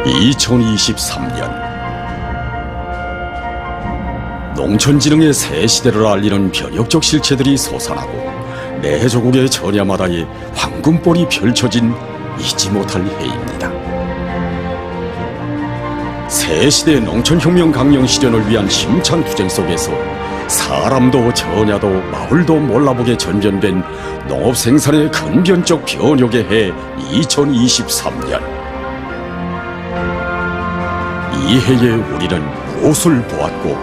2023년 농촌진흥의 새 시대를 알리는 변혁적 실체들이 솟아나고 내조국의 전야마다에 황금볼이 펼쳐진 잊지 못할 해입니다. 새 시대 농촌혁명 강령 실현을 위한 힘찬 투쟁 속에서 사람도 전야도 마을도 몰라보게 전변된 농업 생산의 근본적 변혁의 해 2023년. 이 해에 우리는 무엇을 보았고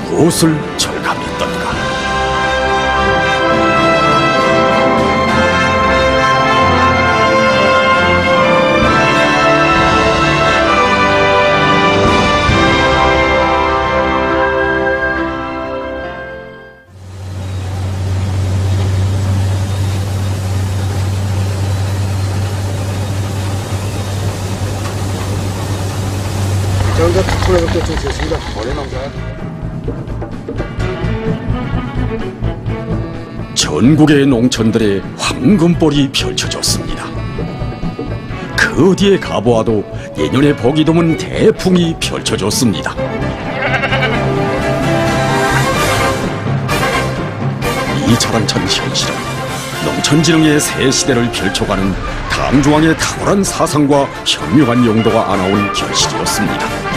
무엇을 절감했던가? 전자 특별하게 됐습니다. 원래 농사야. 전국의 농촌들의 황금볼이 펼쳐졌습니다. 그 어디에 가보아도 예년에 보기 드문 대풍이 펼쳐졌습니다. 이 자랑찬 현실은 농촌진흥의 새 시대를 펼쳐가는 당중앙의 탁월한 사상과 현명한 용도가 안아온 결실이었습니다.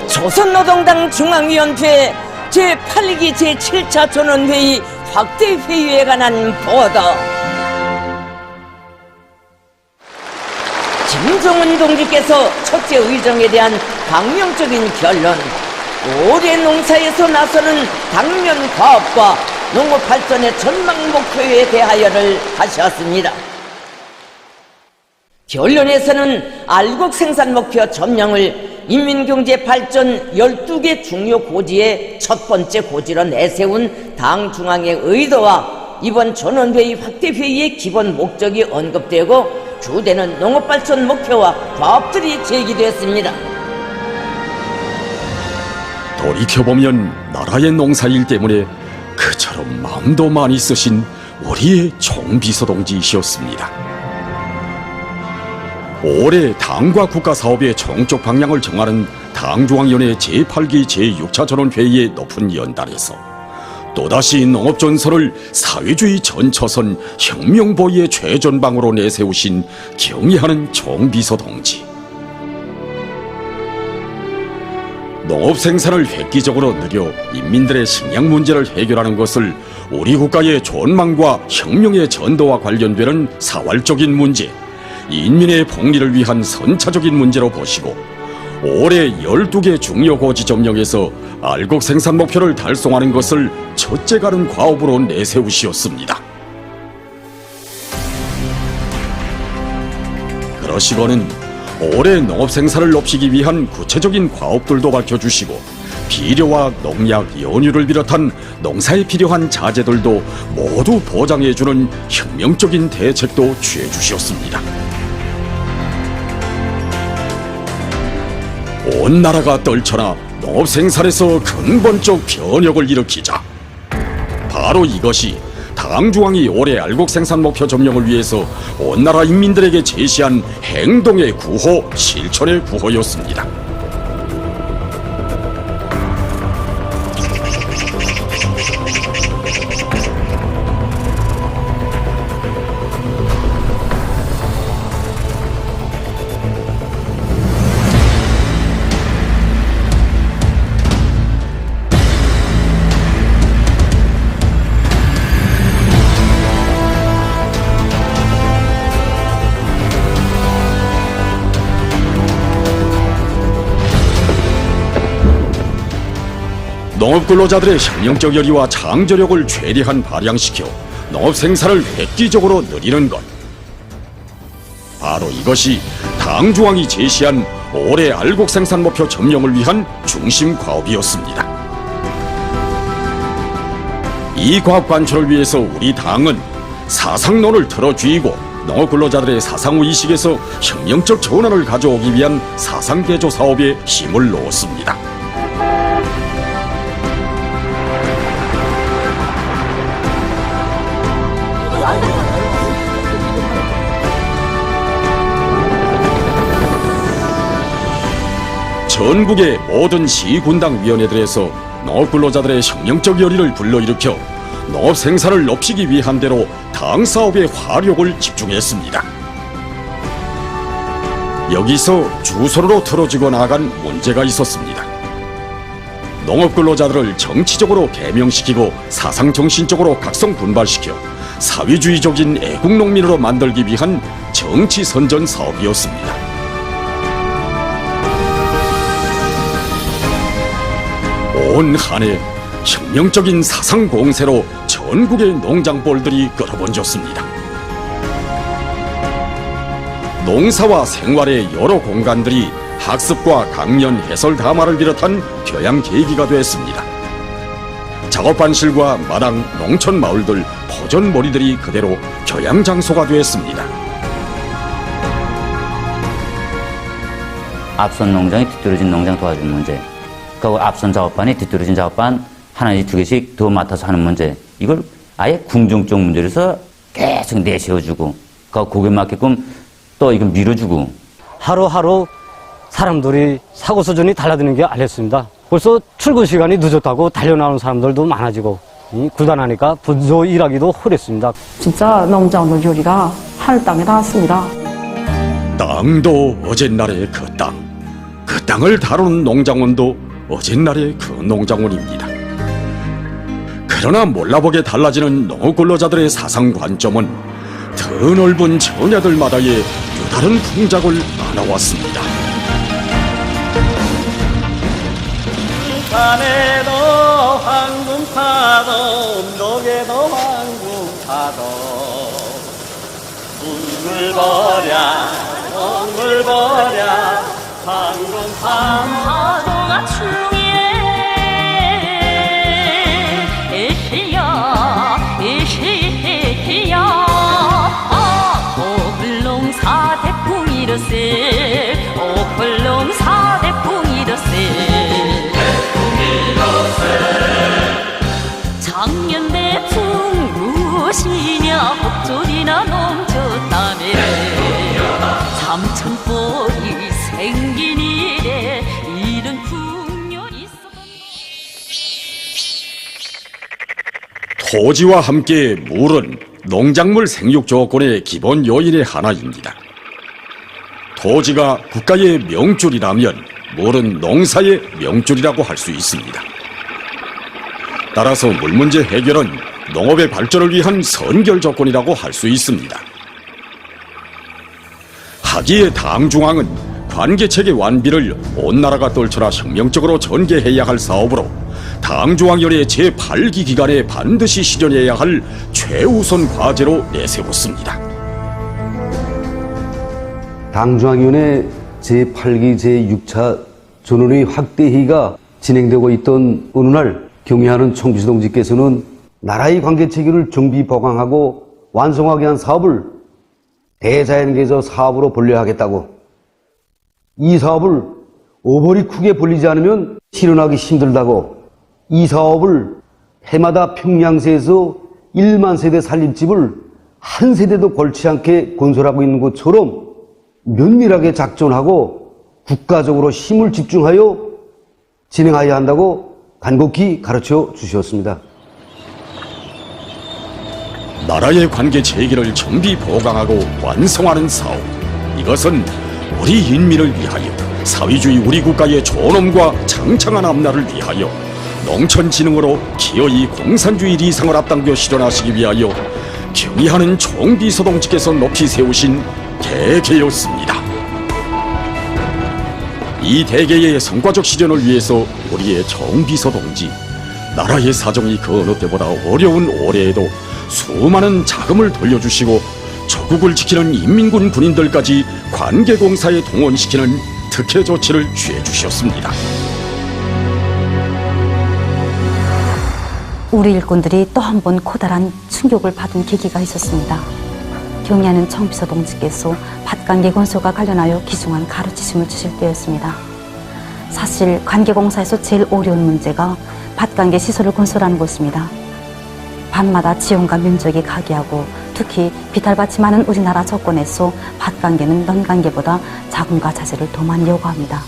조선노동당 중앙위원회 제8기 제7차 전원회의 확대회의에 관한 보도. 김정은 동지께서 첫째 의정에 대한 강령적인 결론, 올해 농사에서 나서는 당면 과업과 농업 발전의 전망 목표에 대하여를 하셨습니다. 결론에서는 알곡 생산 목표 점령을 인민경제 발전 12개 중요 고지의 첫 번째 고지로 내세운 당 중앙의 의도와 이번 전원회의 확대회의의 기본 목적이 언급되고 주되는 농업발전 목표와 과업들이 제기되었습니다. 돌이켜보면 나라의 농사일 때문에 그처럼 마음도 많이 쓰신 우리의 총비서동지이셨습니다. 올해 당과 국가사업의 총적 방향을 정하는 당중앙위원회 제8기 제6차 전원회의의 높은 연단에서 또다시 농업전선을 사회주의 전처선 혁명보위의 최전방으로 내세우신 경의하는 총비서동지. 농업 생산을 획기적으로 늘려 인민들의 식량 문제를 해결하는 것을 우리 국가의 존망과 혁명의 전도와 관련되는 사활적인 문제, 인민의 복리를 위한 선차적인 문제로 보시고 올해 12개 중요 고지 점령에서 알곡 생산 목표를 달성하는 것을 첫째 가는 과업으로 내세우시었습니다. 그러시고는 올해 농업 생산을 높이기 위한 구체적인 과업들도 밝혀주시고 비료와 농약, 연유를 비롯한 농사에 필요한 자재들도 모두 보장해주는 혁명적인 대책도 취해주셨습니다. 온 나라가 떨쳐나 농업 생산에서 근본적 변혁을 일으키자. 바로 이것이 당중앙이 올해 알곡 생산 목표 점령을 위해서 온 나라 인민들에게 제시한 행동의 구호, 실천의 구호였습니다. 농업 근로자들의 혁명적 열의와 창조력을 최대한 발양시켜 농업 생산을 획기적으로 늘리는 것. 바로 이것이 당중앙이 제시한 올해 알곡 생산 목표 점령을 위한 중심 과업이었습니다. 이 과업 관철을 위해서 우리 당은 사상론을 틀어쥐고 농업 근로자들의 사상의식에서 혁명적 전환을 가져오기 위한 사상개조 사업에 힘을 넣었습니다. 전국의 모든 시군당위원회들에서 농업 근로자들의 혁명적 열의를 불러일으켜 농업 생산을 높이기 위한 대로 당 사업의 화력을 집중했습니다. 여기서 주소로 틀어지고 나간 문제가 있었습니다. 농업 근로자들을 정치적으로 개명시키고 사상 정신적으로 각성 분발시켜 사회주의적인 애국 농민으로 만들기 위한 정치 선전 사업이었습니다. 온 한 해 혁명적인 사상 공세로 전국의 농장벌들이 끌어번졌습니다. 농사와 생활의 여러 공간들이 학습과 강연, 해설 담화를 비롯한 교양 계기가 됐습니다. 작업반실과 마당, 농촌 마을들, 포전머리들이 그대로 교양 장소가 됐습니다. 앞선 농장이 뒤떨어진 농장 도와주는 문제, 그리고 앞선 작업반이 뒤떨어진 작업반 하나씩 두 개씩 더 맡아서 하는 문제, 이걸 아예 궁중적 문제로서 계속 내세워주고, 거기에 맞게끔 또 이걸 밀어주고. 하루하루 사람들이 사고 수준이 달라지는 게 알렸습니다. 벌써 출근 시간이 늦었다고 달려나오는 사람들도 많아지고, 구단하니까 분조 일하기도 허랬습니다. 진짜 농장도 요리가 하늘 땅에 닿았습니다. 땅도 어젯날의 그 땅, 그 땅을 다루는 농장원도 어젯날의 그 농장원입니다. 그러나 몰라보게 달라지는 농업 근로자들의 사상 관점은 더 넓은 정야들마다의 유다른 풍작을 안아왔습니다. 산에도 황금파도 언덕에도 황금파도 웅글거려 황금파 파도가 충에 에헤야 오불롱 사대풍 일어세 오불롱 사대풍 일어세 작년 대풍 무엇이냐 복조리나 넘쳤다네 삼천벌이 생긴 일에 이런 풍년이 있어. 토지와 함께 물은 농작물 생육 조건의 기본 요인의 하나입니다. 토지가 국가의 명줄이라면 물은 농사의 명줄이라고 할 수 있습니다. 따라서 물 문제 해결은 농업의 발전을 위한 선결 조건이라고 할 수 있습니다. 하기에 당중앙은 관계체계 완비를 온 나라가 떨쳐라 혁명적으로 전개해야 할 사업으로 당중앙위원회 제8기 기간에 반드시 실현해야 할 최우선 과제로 내세웠습니다. 당중앙위원회 제8기 제6차 전원의 확대 회의가 진행되고 있던 어느 날 경의하는 총비서 동지께서는 나라의 관계체계를 정비 보강하고 완성하게 한 사업을 대자연개조 사업으로 분류하겠다고, 이 사업을 오버리 크게 벌리지 않으면 실현하기 힘들다고, 이 사업을 해마다 평양시에서 1만 세대 살림집을 한 세대도 걸치 않게 건설하고 있는 것처럼 면밀하게 작전하고 국가적으로 힘을 집중하여 진행해야 한다고 간곡히 가르쳐 주셨습니다. 나라의 관계 체계를 정비 보강하고 완성하는 사업, 이것은 우리 인민을 위하여, 사회주의 우리 국가의 존엄과 창창한 앞날을 위하여 농촌진흥으로 기어이 공산주의 리상을 앞당겨 실현하시기 위하여 경의하는 총비서동지께서 높이 세우신 대계였습니다. 이 대계의 성과적 실현을 위해서 우리의 총비서동지, 나라의 사정이 그 어느 때보다 어려운 올해에도 수많은 자금을 돌려주시고 조국을 지키는 인민군 군인들까지 관계공사에 동원시키는 특혜 조치를 취해 주셨습니다. 우리 일꾼들이 또 한 번 커다란 충격을 받은 계기가 있었습니다. 경의하는 청비서 동지께서 밭관계 건설과 관련하여 귀중한 가르치심을 주실 때였습니다. 사실 관계공사에서 제일 어려운 문제가 밭관계 시설을 건설하는 것입니다. 밤마다 지형과 면적이 각이하고 특히 비탈밭이 많은 우리나라 조건에서 밭관계는 논관계보다 자금과 자재를 더 많이 요구합니다.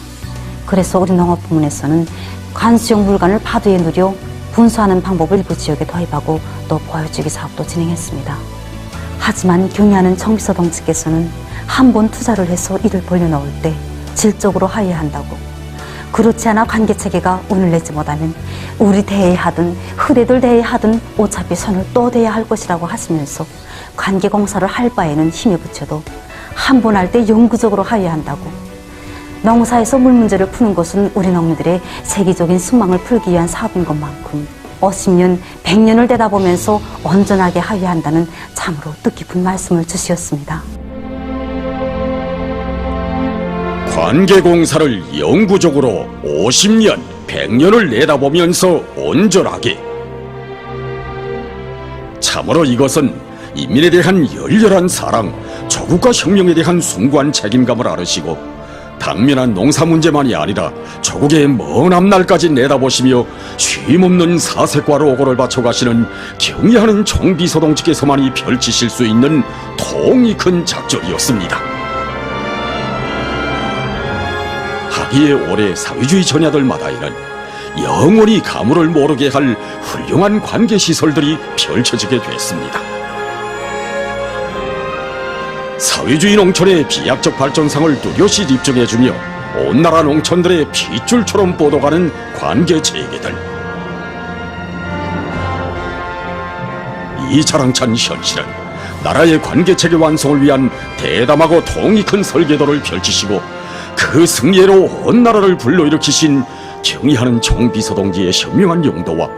그래서 우리 농업부문에서는 관수용 물관을 파도에 누려 분수하는 방법을 일부 지역에 도입하고 또 보여주기 사업도 진행했습니다. 하지만 경의하는 청비서 동지께서는 한 번 투자를 해서 이를 벌려놓을 때 질적으로 하여야 한다고, 그렇지 않아 관계체계가 운을 내지 못하면 우리 대해야 하든 흐대들 대해야 하든 어차피 손을 또 대야 할 것이라고 하시면서 관계공사를 할 바에는 힘이 붙여도 한 번 할 때 영구적으로 하여야 한다고, 농사에서 물 문제를 푸는 것은 우리 농민들의 세계적인 숙망을 풀기 위한 사업인 것만큼 50년, 100년을 되다보면서 온전하게 하여야 한다는 참으로 뜻깊은 말씀을 주시었습니다. 관계공사를 영구적으로 50년, 100년을 내다보면서 온전하게. 참으로 이것은 인민에 대한 열렬한 사랑, 조국과 혁명에 대한 숭고한 책임감을 알으시고 당면한 농사 문제만이 아니라 조국의 먼 앞날까지 내다보시며 쉼없는 사색과 오고를 바쳐가시는 경의하는 총비서 동지께서만이 펼치실 수 있는 통이 큰 작전이었습니다. 하기에 올해 사회주의 전야들마다에는 영원히 가물을 모르게 할 훌륭한 관계시설들이 펼쳐지게 됐습니다. 사회주의 농촌의 비약적 발전상을 뚜렷이 입증해주며 온 나라 농촌들의 핏줄처럼 뻗어가는 관계체계들. 이 자랑찬 현실은 나라의 관계체계 완성을 위한 대담하고 통이 큰 설계도를 펼치시고 그 승리로 온 나라를 불러일으키신 경의하는 총비서 동지의 현명한 용도와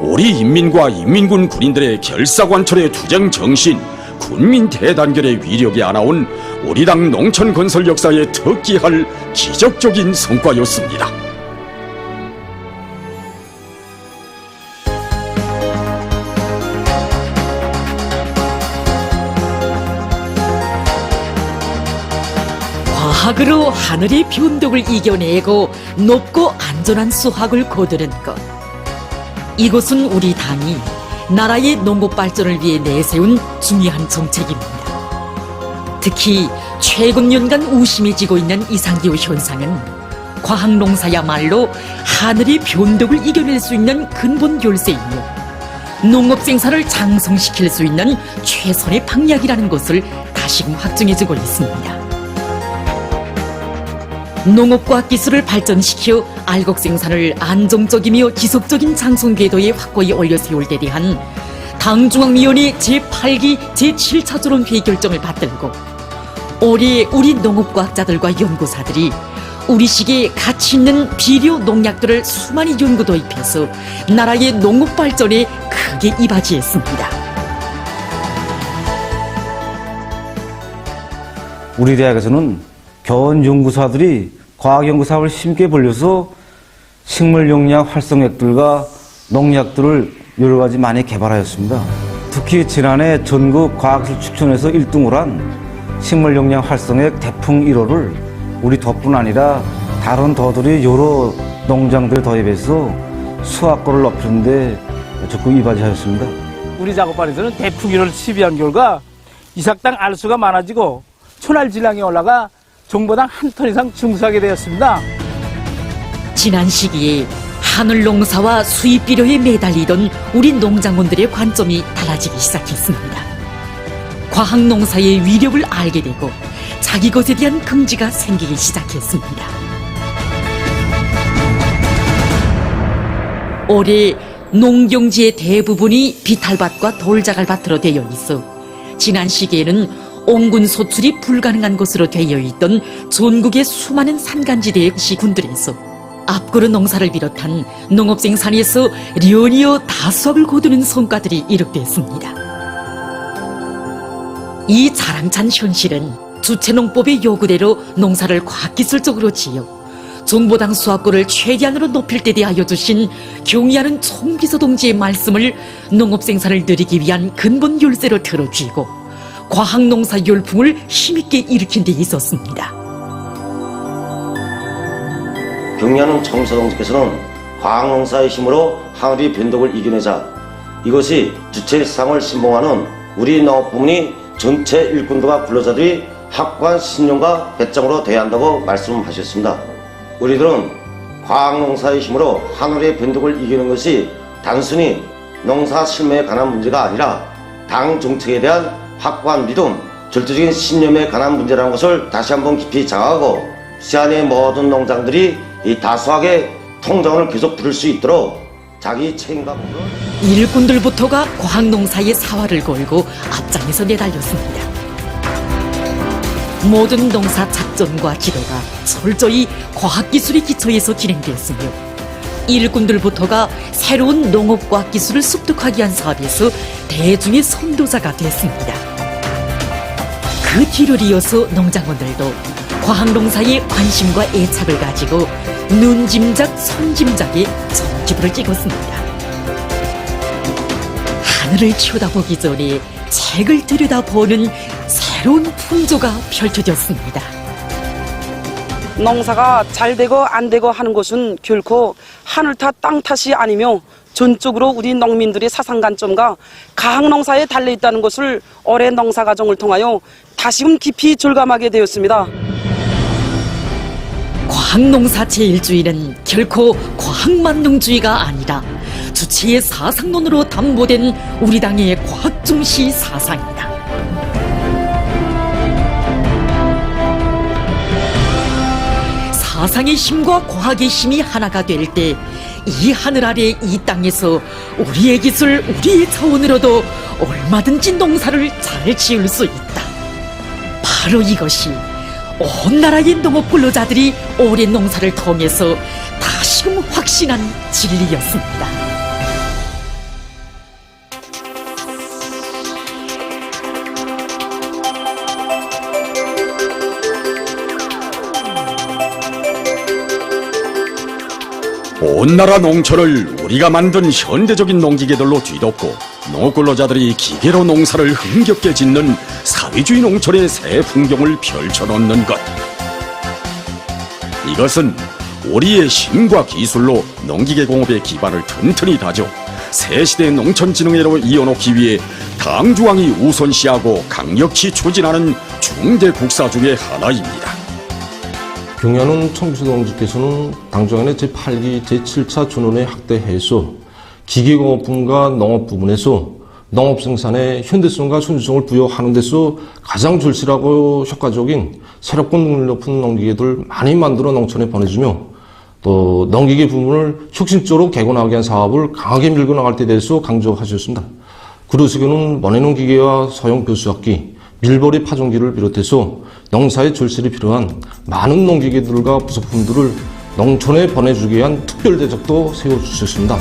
우리 인민과 인민군 군인들의 결사관철의 투쟁 정신, 군민 대단결의 위력이 안아온 우리 당 농촌 건설 역사에 특기할 기적적인 성과였습니다. 과학으로 하늘의 변덕을 이겨내고 높고 안전한 수확을 거두는 것. 이것은 우리 당이 나라의 농업 발전을 위해 내세운 중요한 정책입니다. 특히 최근 년간 우심해지고 있는 이상기후 현상은 과학농사야말로 하늘의 변덕을 이겨낼 수 있는 근본 열쇠이며 농업 생산을 장성시킬 수 있는 최선의 방약이라는 것을 다시금 확증해주고 있습니다. 농업과학 기술을 발전시켜 알곡 생산을 안정적이며 지속적인 장성 궤도에 확고히 올려 세울 데 대한 당중앙위원회 제8기 제7차조론 회의 결정을 받들고 올해 우리 농업과학자들과 연구사들이 우리식의 가치 있는 비료 농약들을 수많이 연구 도입해서 나라의 농업 발전에 크게 이바지했습니다. 우리 대학에서는 교원 연구사들이 과학연구 사업을 힘께 벌려서 식물용약 활성액들과 농약들을 여러 가지 많이 개발하였습니다. 특히 지난해 전국 과학기술 추천에서 1등을 한 식물용약 활성액 대풍 1호를 우리 덕분 아니라 다른 더들이 여러 농장들에 도입해서 수확고를 높이는 데 적극 이바지하였습니다. 우리 작업반에서는 대풍 1호를 시비한 결과 이삭당 알수가 많아지고 촌알 질량이 올라가 종보당 한 톤 이상 증수하게 되었습니다. 지난 시기에 하늘 농사와 수입 비료에 매달리던 우리 농장원들의 관점이 달라지기 시작했습니다. 과학 농사의 위력을 알게 되고 자기 것에 대한 긍지가 생기기 시작했습니다. 올해 농경지의 대부분이 비탈밭과 돌자갈밭으로 되어 있어 지난 시기에는 온군 소출이 불가능한 것으로 되어 있던 전국의 수많은 산간지대의 시군들에서 앞구르 농사를 비롯한 농업 생산에서 련이어 다수확을 거두는 성과들이 이룩됐습니다. 이 자랑찬 현실은 주체농법의 요구대로 농사를 과학기술적으로 지어 종보당 수확고를 최대한으로 높일 때 대하여 주신 경의하는 총비서 동지의 말씀을 농업생산을 늘리기 위한 근본 열쇠로 들어쥐고 과학농사 열풍을 힘있게 일으킨 데 있었습니다. 경의하는 총비서 동지께서는 과학농사의 힘으로 하늘의 변덕을 이겨내자 이것이 주체의 세상을 신봉하는 우리 농업부문이 전체 일꾼들과 근로자들이 확고한 신념과 배짱으로 돼야 한다고 말씀하셨습니다. 우리들은 과학농사의 힘으로 하늘의 변덕을 이기는 것이 단순히 농사 실무에 관한 문제가 아니라 당 정책에 대한 확고한 믿음, 절대적인 신념에 관한 문제라는 것을 다시 한번 깊이 자각하고 시안의 모든 농장들이 이 다수하게 통장을 계속 부를 수 있도록 자기 책임과 공로를 일꾼들부터가 과학농사의 사활을 걸고 앞장에서 내달렸습니다. 모든 농사 작전과 지도가 철저히 과학기술의 기초에서 진행되었으며 일꾼들부터가 새로운 농업과학기술을 습득하기 위한 사업에서 대중의 선도자가 됐습니다. 그 뒤를 이어서 농장원들도 과학농사에 관심과 애착을 가지고 눈짐작 손짐작에 정기부를 찍었습니다. 하늘을 쳐다보기 전에 책을 들여다보는 새로운 풍조가 펼쳐졌습니다. 농사가 잘 되고 안 되고 하는 것은 결코 하늘 탓, 땅 탓이 아니며 전적으로 우리 농민들의 사상 관점과 과학농사에 달려있다는 것을 올해 농사과정을 통하여 다시금 깊이 절감하게 되었습니다. 과학농사 제1주의는 결코 과학만능주의가 아니라 주체의 사상론으로 담보된 우리 당의 과학중시 사상이다. 사상의 힘과 과학의 힘이 하나가 될 때 이 하늘 아래 이 땅에서 우리의 기술, 우리의 자원으로도 얼마든지 농사를 잘 지을 수 있다. 바로 이것이 온 나라의 농업 근로자들이 오랜 농사를 통해서 다시금 확신한 진리였습니다. 온 나라 농촌을 우리가 만든 현대적인 농기계들로 뒤덮고 농업근로자들이 기계로 농사를 흥겹게 짓는 사회주의 농촌의 새 풍경을 펼쳐놓는 것. 이것은 우리의 힘과 기술로 농기계 공업의 기반을 튼튼히 다져 새 시대 농촌진흥회로 이어놓기 위해 당중앙이 우선시하고 강력히 추진하는 중대 국사 중의 하나입니다. 경의하는 총비서 동지께서는 당중앙의 제8기 제7차 전원회 확대해서 기계공업부문과 농업부문에서 농업생산에 현대성과 순수성을 부여하는 데서 가장 절실하고 효과적인 새롭고 능률 높은 농기계들 많이 만들어 농촌에 보내주며 또 농기계 부문을 혁신적으로 개건하기 위한 사업을 강하게 밀고 나갈 때 대해서 강조하셨습니다. 그러시기에는 원해농 기계와 소형 교수학기, 밀벌이 파종기를 비롯해서 농사에 절실히 필요한 많은 농기계들과 부속품들을 농촌에 보내주기 위한 특별 대책도 세워주셨습니다.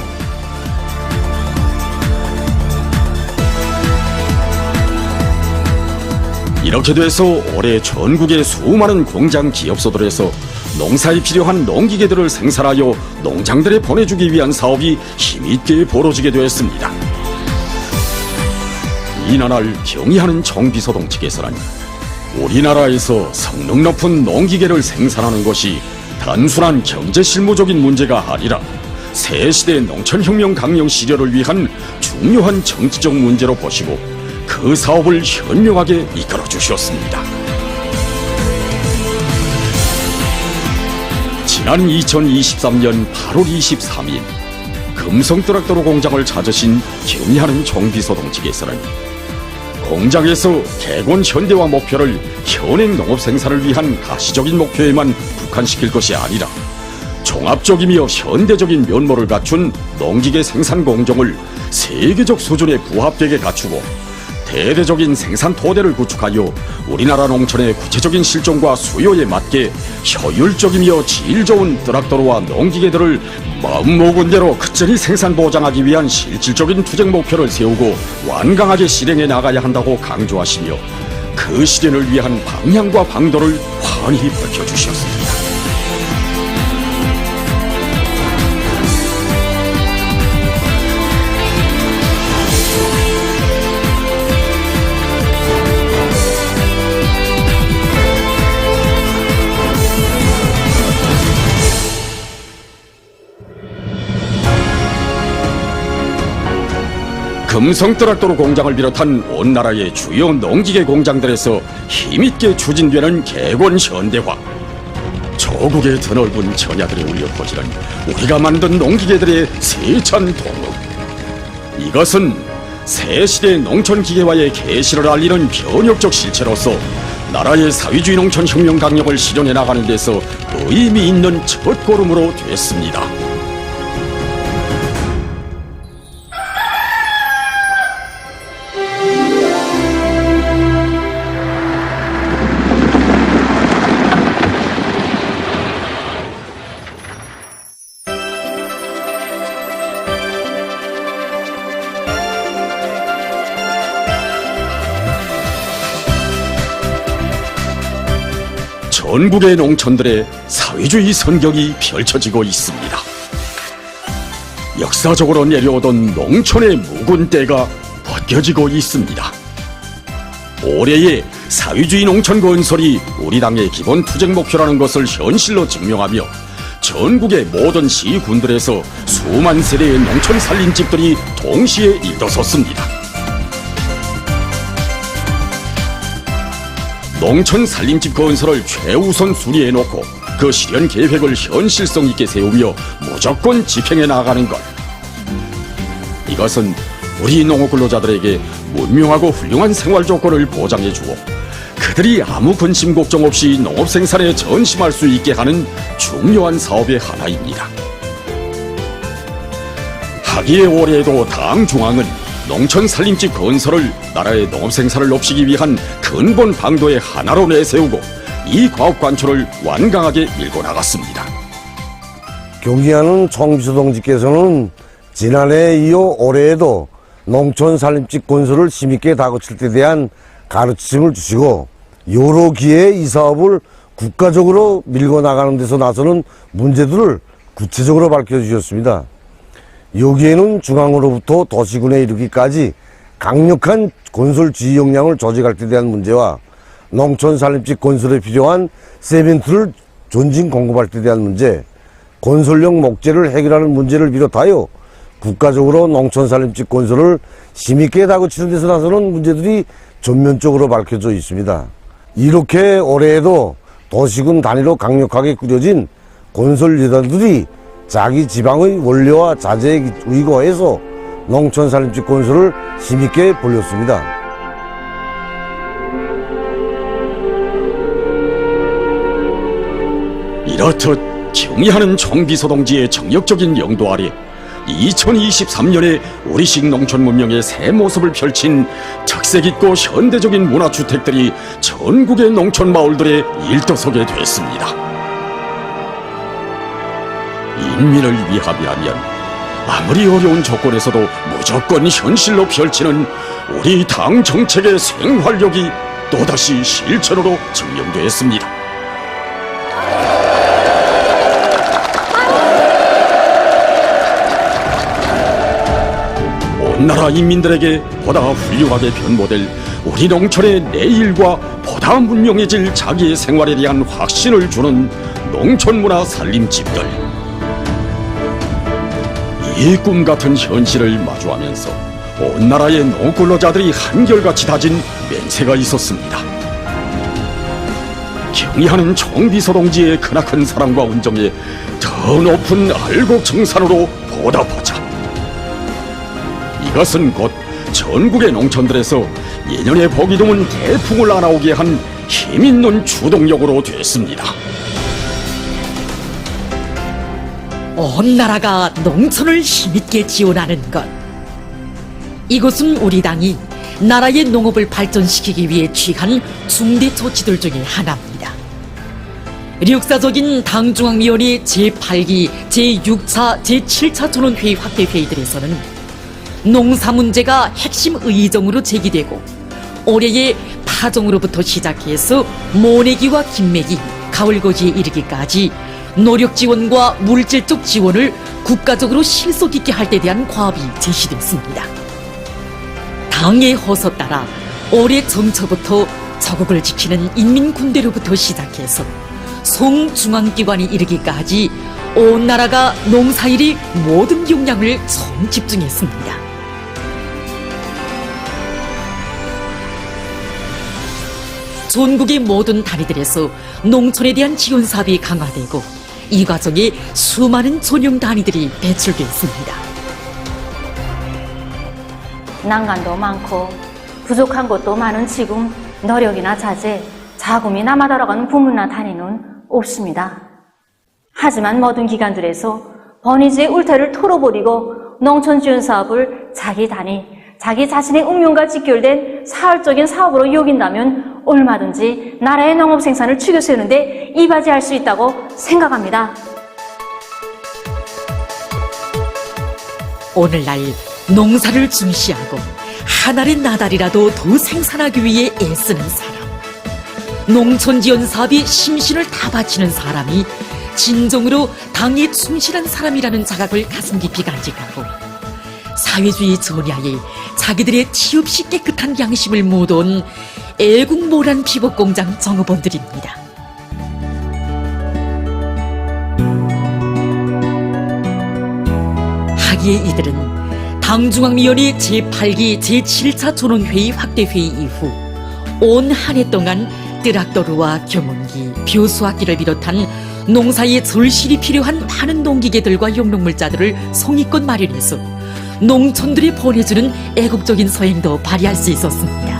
이렇게 돼서 올해 전국의 수많은 공장 기업소들에서 농사에 필요한 농기계들을 생산하여 농장들에 보내주기 위한 사업이 힘있게 벌어지게 되었습니다. 이날 경의하는 총비서 동지께서는 우리나라에서 성능 높은 농기계를 생산하는 것이 단순한 경제 실무적인 문제가 아니라 새 시대 농촌혁명 강령 실현을 위한 중요한 정치적 문제로 보시고 그 사업을 현명하게 이끌어 주셨습니다. 지난 2023년 8월 23일 금성트럭도로 공장을 찾으신 경의하는 총비서 동지께서는 공장에서 개건 현대화 목표를 현행 농업 생산을 위한 가시적인 목표에만 국한시킬 것이 아니라 종합적이며 현대적인 면모를 갖춘 농기계 생산 공정을 세계적 수준에 부합되게 갖추고 대대적인 생산 토대를 구축하여 우리나라 농촌의 구체적인 실종과 수요에 맞게 효율적이며 질 좋은 트럭터로와 농기계들을 마음먹은 대로 끝전히 생산 보장하기 위한 실질적인 투쟁 목표를 세우고 완강하게 실행해 나가야 한다고 강조하시며 그 실현을 위한 방향과 방도를 환히 밝혀주셨습니다. 금성떠락도로 공장을 비롯한 온 나라의 주요 농기계 공장들에서 힘있게 추진되는 개권 현대화. 조국의 드넓은 전야들에 울려 퍼지는 우리가 만든 농기계들의 세찬 동무. 이것은 새 시대 농촌 기계화의 계시를 알리는 변혁적 실체로서 나라의 사회주의 농촌 혁명 강령을 실현해 나가는 데서 의미 있는 첫걸음으로 됐습니다. 전국의 농촌들의 사회주의 선격이 펼쳐지고 있습니다. 역사적으로 내려오던 농촌의 묵은 때가 벗겨지고 있습니다. 올해의 사회주의 농촌 건설이 우리 당의 기본 투쟁 목표라는 것을 현실로 증명하며 전국의 모든 시군들에서 수만 세대의 농촌 살림집들이 동시에 일어섰습니다. 농촌 살림집 건설을 최우선 순위해놓고 그 실현 계획을 현실성 있게 세우며 무조건 집행해 나가는 것. 이것은 우리 농업 근로자들에게 문명하고 훌륭한 생활 조건을 보장해 주고 그들이 아무 근심 걱정 없이 농업 생산에 전심할 수 있게 하는 중요한 사업의 하나입니다. 하기에 올해에도 당 중앙은 농촌 살림집 건설을 나라의 농업 생산을 높이기 위한 근본 방도의 하나로 내세우고 이 과업 관초를 완강하게 밀고 나갔습니다. 경기하는 청비서 동지께서는 지난해에 이어 올해에도 농촌 살림집 건설을 힘있게 다그칠 때 대한 가르침을 주시고 여러 기회에 이 사업을 국가적으로 밀고 나가는 데서 나서는 문제들을 구체적으로 밝혀주셨습니다. 여기에는 중앙으로부터 도시군에 이르기까지 강력한 건설 지휘 역량을 조직할 때 대한 문제와 농촌 살림집 건설에 필요한 세멘트를 존진 공급할 때 대한 문제, 건설용 목재를 해결하는 문제를 비롯하여 국가적으로 농촌 살림집 건설을 힘있게 다그치는 데서 나서는 문제들이 전면적으로 밝혀져 있습니다. 이렇게 올해에도 도시군 단위로 강력하게 꾸려진 건설여단들이 자기 지방의 원료와 자재에 의거해서 농촌 살림집 건설을 힘있게 벌였습니다. 이렇듯 경의하는 총비서 동지의 정력적인 영도 아래 2023년에 우리식 농촌 문명의 새 모습을 펼친 특색있고 현대적인 문화주택들이 전국의 농촌 마을들에 일떠서게 됐습니다. 인민을 위함이라면 아무리 어려운 조건에서도 무조건 현실로 펼치는 우리 당 정책의 생활력이 또다시 실천으로 증명됐습니다. 온 나라 인민들에게 보다 훌륭하게 변모될 우리 농촌의 내일과 보다 문명해질 자기의 생활에 대한 확신을 주는 농촌문화 살림집들. 이 꿈같은 현실을 마주하면서 온 나라의 농근로자들이 한결같이 다진 맹세가 있었습니다. 경의하는 총비서 동지의 크나큰 사랑과 은정에 더 높은 알곡청산으로 보답하자. 이것은 곧 전국의 농촌들에서 예년에 보기 드문 대풍을 안아오게 한 힘있는 주동력으로 됐습니다. 온 나라가 농촌을 힘있게 지원하는 것. 이것은 우리 당이 나라의 농업을 발전시키기 위해 취한 중대 조치들 중에 하나입니다. 역사적인 당중앙위원회 제8기, 제6차, 제7차 전원회의 확대회의들에서는 농사 문제가 핵심 의정으로 제기되고 올해의 파종으로부터 시작해서 모내기와 김매기, 가을거지에 이르기까지 노력 지원과 물질적 지원을 국가적으로 실속 있게 할 데 대한 과업이 제시됐습니다. 당의 허서 따라 올해 정처부터 저국을 지키는 인민군대로부터 시작해서 송중앙기관이 이르기까지 온 나라가 농사일이 모든 역량을 총 집중했습니다. 전국의 모든 단위들에서 농촌에 대한 지원 사업이 강화되고 이 과정에 수많은 전용 단위들이 배출됐습니다. 난간도 많고 부족한 것도 많은 지금 노력이나 자재, 자금이 남아 돌아가는 부문이나 단위는 없습니다. 하지만 모든 기관들에서 번이지의 울타리를 털어버리고 농촌 지원 사업을 자기 단위, 자기 자신의 운명과 직결된 사활적인 사업으로 여긴다면 얼마든지 나라의 농업 생산을 추겨 세우는데 이바지할 수 있다고 생각합니다. 오늘날 농사를 중시하고 한 알의 나달이라도 더 생산하기 위해 애쓰는 사람, 농촌 지원 사업이 심신을 다 바치는 사람이 진정으로 당에 충실한 사람이라는 자각을 가슴 깊이 간직하고 사회주의 전야에 자기들의 티 없이 깨끗한 양심을 모아온 애국모란 피복공장 정업원들입니다. 하기에 이들은 당중앙위원회 제8기 제7차 전원회의 확대회의 이후 온 한 해 동안 뜨락도루와 경운기, 벼수악기를 비롯한 농사에 절실히 필요한 많은 농기계들과 용농물자들을 송이껏 마련해서 농촌들이 보내주는 애국적인 소행도 발휘할 수 있었습니다.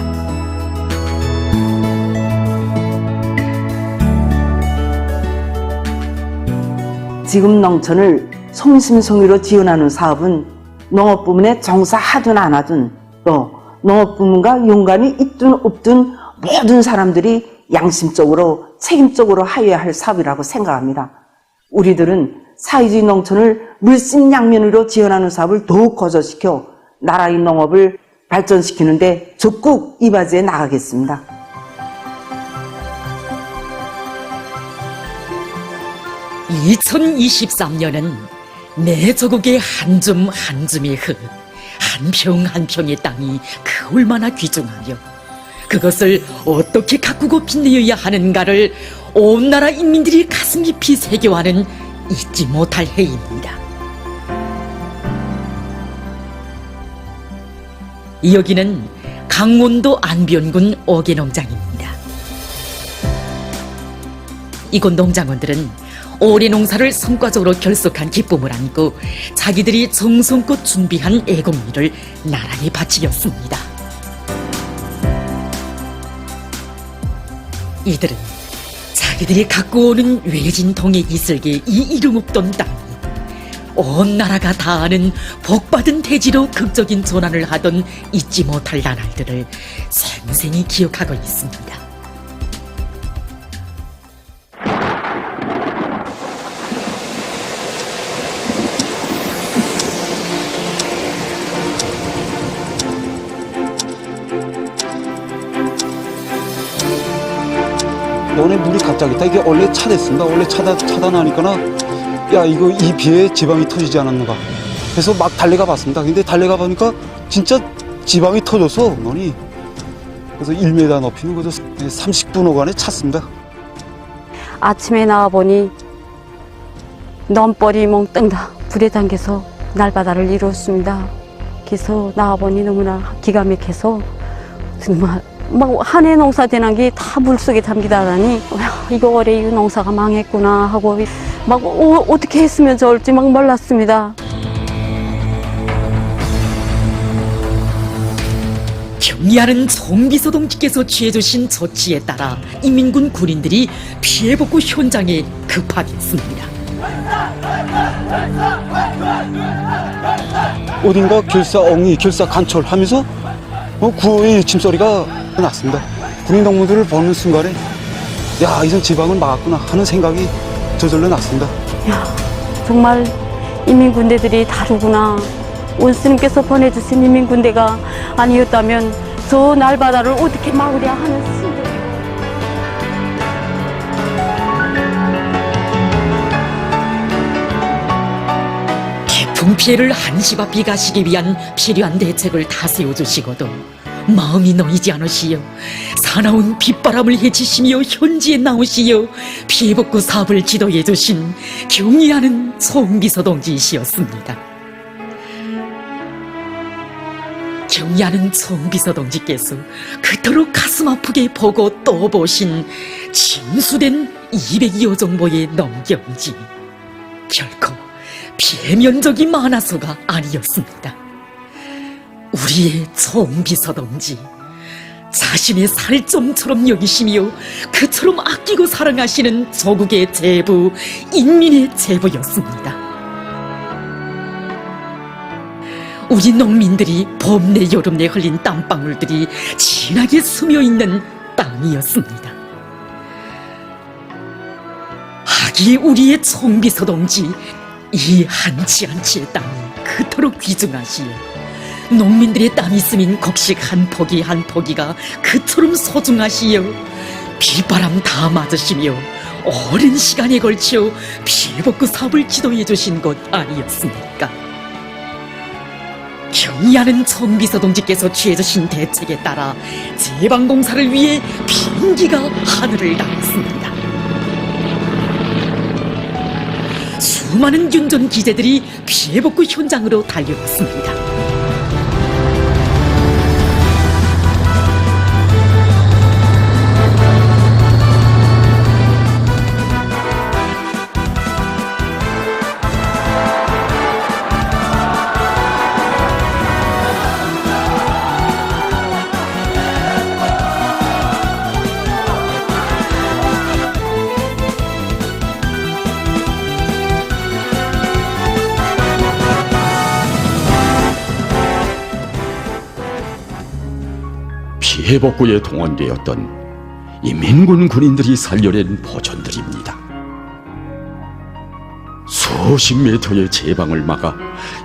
지금 농촌을 성심성의로 지원하는 사업은 농업부문에 종사하든 안 하든 또 농업부문과 연관이 있든 없든 모든 사람들이 양심적으로 책임적으로 하여야 할 사업이라고 생각합니다. 우리들은 사회주의 농촌을 물심양면으로 지원하는 사업을 더욱 거저시켜 나라의 농업을 발전시키는데 적극 이바지해 나가겠습니다. (2023년은) 내 저국의 한 줌 한 줌의 흙, 한 평 한 평의 땅이 그 얼마나 귀중하며 그것을 어떻게 가꾸고 빛내어야 하는가를 온 나라 인민들이 가슴 깊이 새겨하는 잊지 못할 해입니다. 여기는 강원도 안변군 어개농장입니다. 이곳 농장원들은 올해 농사를 성과적으로 결속한 기쁨을 안고 자기들이 정성껏 준비한 애국미를 나란히 바치렸습니다. 이들은 자기들이 갖고 오는 외진 동해 이슬기에 이 이름 없던 땅이 온 나라가 다 아는 복받은 대지로 극적인 전환을 하던 잊지 못할 나날들을 생생히 기억하고 있습니다. 논에 물이 갑자기 이게 원래 차댔습니다. 원래 차단하니까는 야 이거 이 비에 지방이 터지지 않았는가. 그래서 막 달려가 봤습니다. 근데 달려가 보니까 진짜 지방이 터져서 논이 그래서 1m 높이는 그래서 30분호간에 찼습니다. 아침에 나와보니 넘벌이 멍땅 다 불에 당겨서 날바다를 이뤘습니다. 그래서 나와보니 너무나 기가 막혀서 정말 막 한 해 농사 되는 게 다 물속에 담기다 하니 이거 올해 이 농사가 망했구나 하고 막 어떻게 했으면 좋을지 막 몰랐습니다. 경리하는 정비서 동지께서 취해주신 조치에 따라 인민군 군인들이 피해복구 현장에 급파했습니다. 어딘가 결사 엉이, 결사 간철하면서 구호의 침소리가 났습니다. 군인 동무들을 보는 순간에 야 이젠 지방을 막았구나 하는 생각이 저절로 났습니다. 야 정말 인민군대들이 다르구나. 원스님께서 보내주신 인민군대가 아니었다면 저 날바다를 어떻게 막으려 하는 심정. 태풍 피해를 한시바삐 가시기 위한 필요한 대책을 다 세워주시고도 마음이 놓이지 않으시어 사나운 빗바람을 헤치시며 현지에 나오시어 피해복구 사업을 지도해 주신 경의하는 송비서 동지이시었습니다. 경의하는 송비서 동지께서 그토록 가슴 아프게 보고 또 보신 침수된 200여 정도의 농경지, 결코 피해 면적이 많아서가 아니었습니다. 우리의 송비서 동지, 자신의 살점처럼 여기시며 그처럼 아끼고 사랑하시는 조국의 제부, 인민의 제부였습니다. 우리 농민들이 봄 내 여름 내 흘린 땀방울들이 진하게 스며있는 땅이었습니다. 하기에 우리의 송비서 동지, 이 한치 한치의 땅이 그토록 귀중하시오. 농민들의 땀이 스민 곡식 한 포기 한 포기가 그처럼 소중하시오. 비바람 다 맞으시며 오랜 시간에 걸쳐 피해복구 사업을 지도해 주신 것 아니었습니까? 경의하는 송비서 동지께서 취해주신 대책에 따라 제방공사를 위해 비행기가 하늘을 날았습니다. 수많은 윤전 기재들이 피해복구 현장으로 달려갔습니다. 피해복구에 동원되었던 인민군 군인들이 살려낸 보존들입니다. 수십 미터의 제방을 막아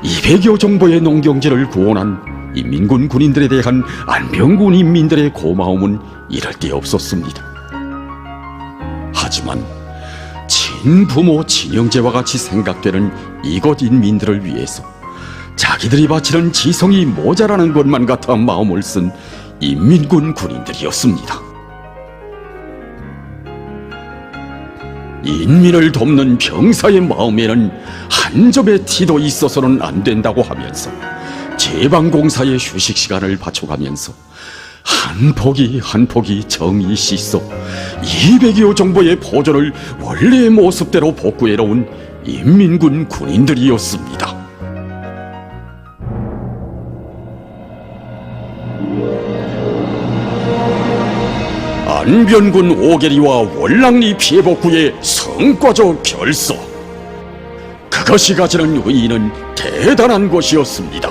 200여 정도의 농경지를 구원한 인민군 군인들에 대한 안병군 인민들의 고마움은 이럴 데 없었습니다. 하지만 친부모 친형제와 같이 생각되는 이곳 인민들을 위해서 자기들이 바치는 지성이 모자라는 것만 같아 마음을 쓴 인민군 군인들이었습니다. 인민을 돕는 병사의 마음에는 한 점의 티도 있어서는 안 된다고 하면서 제방공사의 휴식 시간을 바쳐가면서 한 포기 한 포기 정이 씻어 200여 정도의 보존을 원래의 모습대로 복구해놓은 인민군 군인들이었습니다. 안변군 오계리와 월랑리 피해복구의 성과적 결서, 그것이 가지는 의의는 대단한 것이었습니다.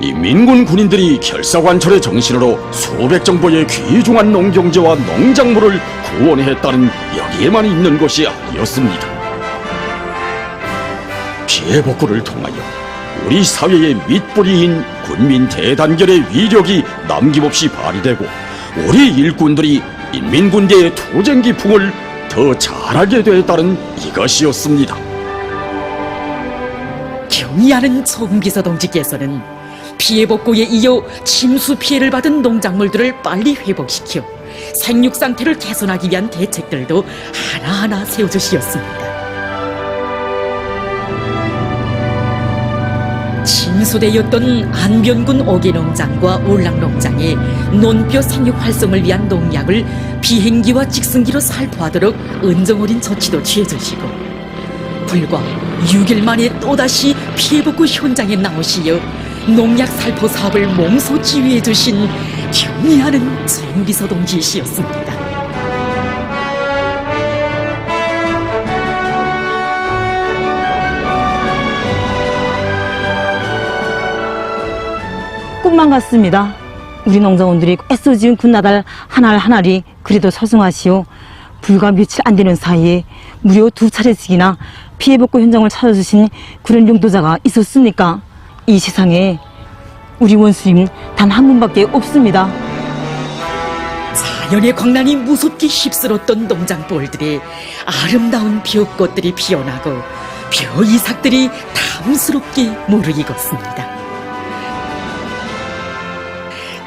인민군 군인들이 결사관철의 정신으로 수백 정도의 귀중한 농경지와 농작물을 구원했다는 여기에만 있는 것이 아니었습니다. 피해복구를 통하여 우리 사회의 밑뿌리인 군민 대단결의 위력이 남김없이 발휘되고 우리 일꾼들이 인민군대의 투쟁기풍을 더 잘하게 됐다는 이것이었습니다. 경의하는 송비서 동지께서는 피해복구에 이어 침수 피해를 받은 농작물들을 빨리 회복시켜 생육 상태를 개선하기 위한 대책들도 하나하나 세워주시었습니다. 침수되었던 안변군 오계농장과 올랑농장의 논뼈 생육 활성을 위한 농약을 비행기와 직승기로 살포하도록 은정어린 조치도 취해주시고 불과 6일 만에 또다시 피해복구 현장에 나오시어 농약 살포 사업을 몸소 지휘해 주신 경의하는 송비서 동지이시였습니다. 꿈만 같습니다. 우리 농장원들이 애써 지은 군나달 하나를 하나리 그래도 소중하시오. 불과 며칠 안 되는 사이에 무려 2차례씩이나 피해복구 현장을 찾아주신 그런 용도자가 있었습니까? 이 세상에 우리 원수님 단 한 분밖에 없습니다. 자연의 광란이 무섭게 휩쓸었던 농장벌들에 아름다운 벼꽃들이 피어나고 벼이삭들이 탐스럽게 무르익었습니다.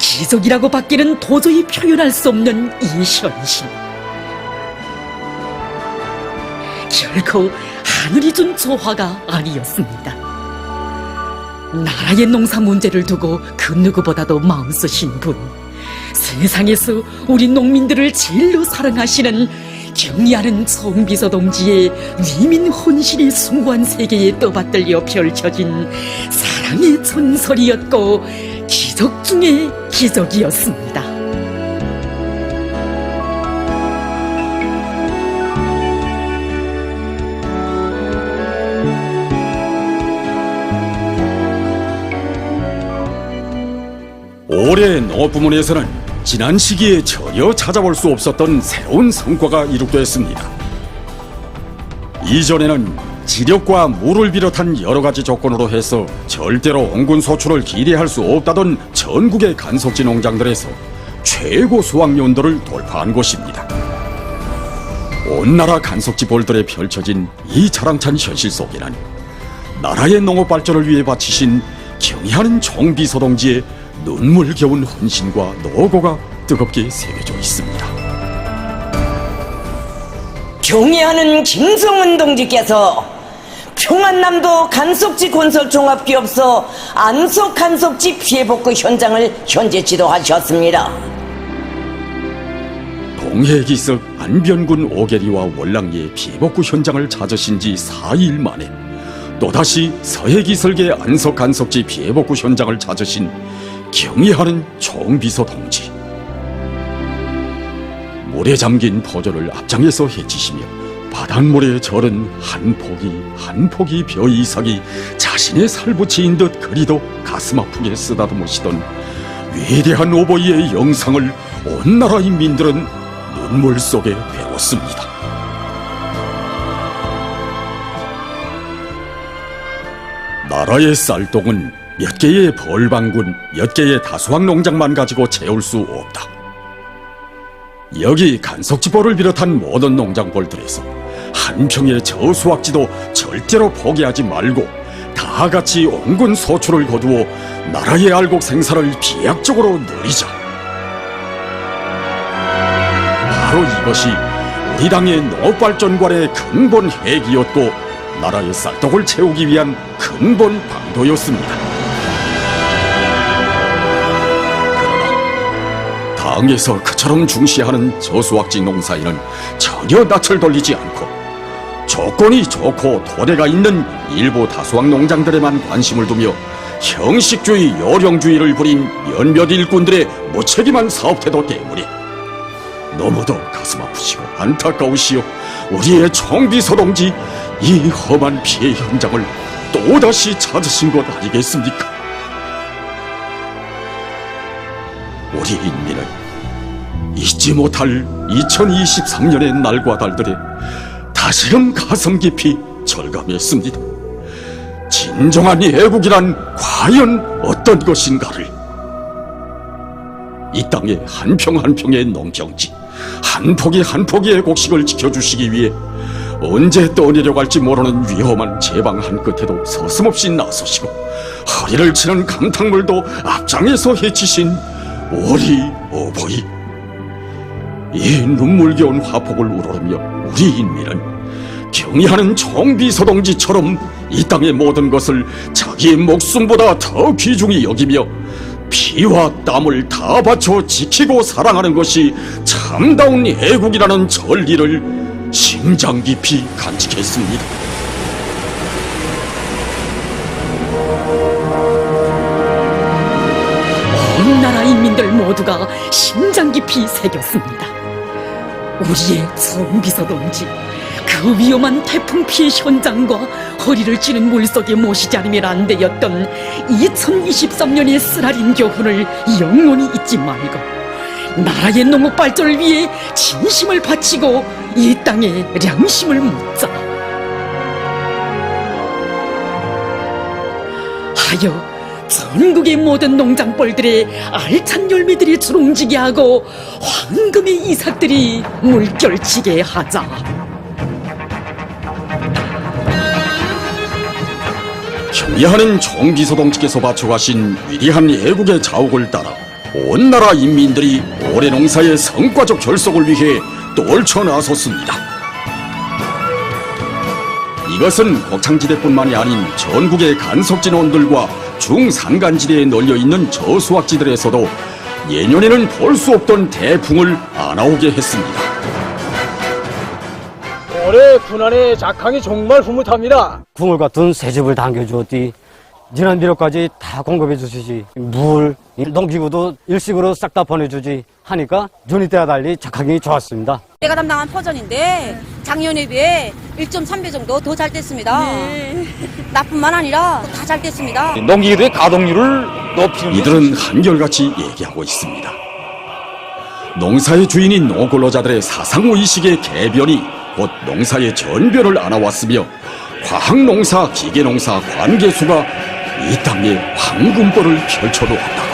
기적이라고 밖에는 도저히 표현할 수 없는 이 현실. 결코 하늘이 준 조화가 아니었습니다. 나라의 농사 문제를 두고 그 누구보다도 마음 쓰신 분, 세상에서 우리 농민들을 제일로 사랑하시는 경의하는 정비서 동지의 위민 혼신의 숭고한 세계에 떠받들려 펼쳐진 사랑의 전설이었고 기적 중의 기적이었습니다. 올해 농업부문에서는 지난 시기에 전혀 찾아볼 수 없었던 새로운 성과가 이룩됐습니다. 이전에는 지력과 물을 비롯한 여러 가지 조건으로 해서 절대로 온군 소출을 기대할 수 없다던 전국의 간석지 농장들에서 최고 수확 연도를 돌파한 곳입니다. 온 나라 간석지 볼들에 펼쳐진 이 자랑찬 현실 속에는 나라의 농업 발전을 위해 바치신 경의하는 총비서 동지의 눈물겨운 헌신과 노고가 뜨겁게 새겨져 있습니다. 경의하는 김성은 동지께서 평안남도 간석지 건설종합기업소 안석 간석지 피해복구 현장을 현재 지도하셨습니다. 동해기슭 안변군 오계리와 월랑리의 피해복구 현장을 찾으신 지 4일 만에 또다시 서해기슭의 안석 간석지 피해복구 현장을 찾으신 경의하는 총비서 동지. 물에 잠긴 포조를 앞장에서 헤치시며 바닷물에 절은 한 포기 한 포기 벼이삭이 자신의 살붙이인 듯 그리도 가슴 아프게 쓰다듬으시던 위대한 오보이의 영상을 온 나라 인민들은 눈물 속에 배웠습니다. 나라의 쌀떡은 몇 개의 벌방군, 몇 개의 다수학 농장만 가지고 채울 수 없다. 여기 간석지벌을 비롯한 모든 농장벌들에서 한 평의 저수확지도 절대로 포기하지 말고 다 같이 온군 소출을 거두어 나라의 알곡 생산을 비약적으로 누리자. 바로 이것이 우리 당의 농업발전관의 근본 핵이었고 나라의 쌀떡을 채우기 위한 근본 방도였습니다. 당에서 그처럼 중시하는 저수확지 농사에는 전혀 낯을 돌리지 않고 조건이 좋고 토대가 있는 일부 다수학 농장들에만 관심을 두며 형식주의, 요령주의를 부린 몇몇 일꾼들의 무책임한 사업태도 때문에 너무도 가슴 아프시고 안타까우시오. 우리의 총비서 동지 이 험한 피해 현장을 또다시 찾으신 것 아니겠습니까? 우리 인민은 잊지 못할 2023년의 날과 달들에 다시금 가슴 깊이 절감했습니다. 진정한 애국이란 과연 어떤 것인가를 이 땅의 한 평 한 평의 농경지, 한 포기 한 포기의 곡식을 지켜주시기 위해 언제 떠내려 갈지 모르는 위험한 제방 한 끝에도 서슴없이 나서시고 허리를 치는 강탕물도 앞장에서 헤치신 우리 어버이. 이 눈물겨운 화폭을 우러르며 우리 인민은 경의하는 총비서 동지처럼 이 땅의 모든 것을 자기의 목숨보다 더 귀중히 여기며 피와 땀을 다 바쳐 지키고 사랑하는 것이 참다운 애국이라는 전리를 심장 깊이 간직했습니다. 온 나라 인민들 모두가 심장 깊이 새겼습니다. 우리의 총비서 동지, 그 위험한 태풍 피해 현장과 허리를 찌는 물속에 모시지 않으면 안 되었던 2023년의 쓰라린 교훈을 영원히 잊지 말고 나라의 농업 발전을 위해 진심을 바치고 이 땅에良심을 묻자. 하여 전국의 모든 농장벌들의 알찬 열매들이 주렁지게 하고 황금의 이삭들이 물결치게 하자. 경애하는 총비서동지께서 바쳐가신 위대한 애국의 자욱을 따라 온 나라 인민들이 올해 농사의 성과적 결속을 위해 떨쳐나섰습니다. 이것은 곡창지대뿐만이 아닌 전국의 간석진원들과 중산간지대에 널려있는 저수확지들에서도 예년에는 볼 수 없던 대풍을 안아오게 했습니다. 올해 군안의 작황이 정말 흐뭇합니다. 국물 같은 새집을 당겨주었디 지난 비료까지 다 공급해 주시지 물, 농기구도 일식으로 싹 다 보내주지 하니까 전이 때와 달리 작황이 좋았습니다. 내가 담당한 퍼전인데 작년에 비해 1.3배 정도 더 잘 됐습니다. 나뿐만 아니라 다 잘 됐습니다. 농기구의 가동률을 높이는 이들은 한결같이 얘기하고 있습니다. 농사의 주인인 농근로자들의 사상의식의 개변이 곧 농사의 전변을 안아왔으며 과학농사, 기계농사, 관계수가 이 땅에 황금벌을 펼쳐놓았다.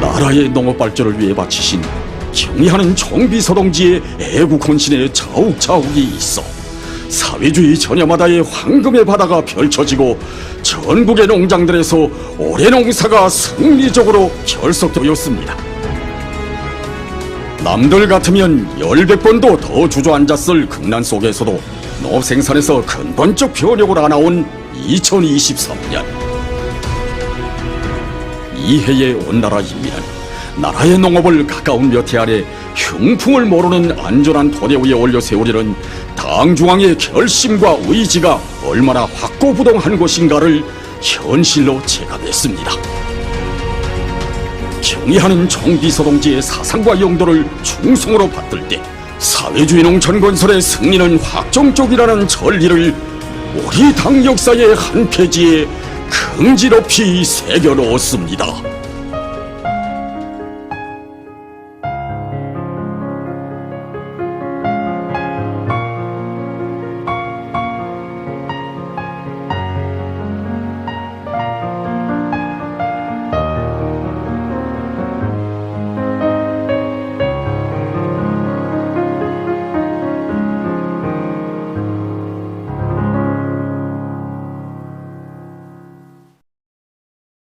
나라의 농업 발전을 위해 바치신 경애하는 총비서동지의 애국 헌신에 자욱자욱이 있어 사회주의 전야마다의 황금의 바다가 펼쳐지고 전국의 농장들에서 올해 농사가 승리적으로 결속되었습니다. 남들 같으면 10배번도 더 주저앉았을 극난 속에서도 농업 생산에서 근본적 변혁을 안아온 2023년. 이해의 온 나라 인민은 나라의 농업을 가까운 몇 해 안에 흉풍을 모르는 안전한 토대 위에 올려 세우려는 당중앙의 결심과 의지가 얼마나 확고부동한 것인가를 현실로 체감했습니다. 경애하는 총비서동지의 사상과 용도를 충성으로 받들 때 사회주의 농촌 건설의 승리는 확정적이라는 전리를 우리 당 역사의 한 페이지에 긍지 높이 새겨놓았습니다.